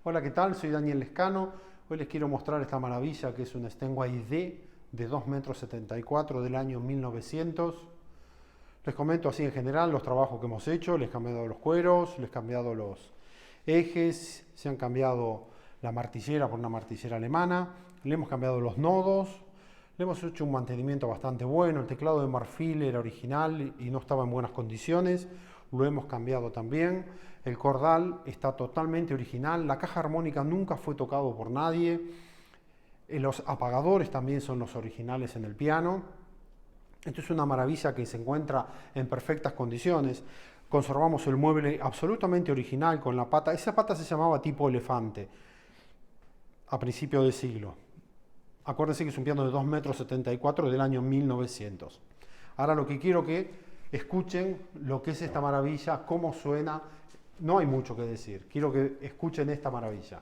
Hola, ¿qué tal? Soy Daniel Lescano. Hoy les quiero mostrar esta maravilla que es un Steinway D de 2,74 m del año 1900. Les comento así en general los trabajos que hemos hecho. Les he cambiado los cueros, les he cambiado los ejes, se han cambiado la martillera por una martillera alemana, le hemos cambiado los nodos, le hemos hecho un mantenimiento bastante bueno. El teclado de marfil era original y no estaba en buenas condiciones, lo hemos cambiado también. El cordal está totalmente original, la caja armónica nunca fue tocado por nadie. Los apagadores también son los originales en el piano. Esto es una maravilla que se encuentra en perfectas condiciones. Conservamos el mueble absolutamente original con la pata. Esa pata se llamaba tipo elefante a principios de siglo. Acuérdense que es un piano de 2,74 m del año 1900. Ahora lo que quiero que escuchen lo que es esta maravilla, cómo suena. No hay mucho que decir. Quiero que escuchen esta maravilla.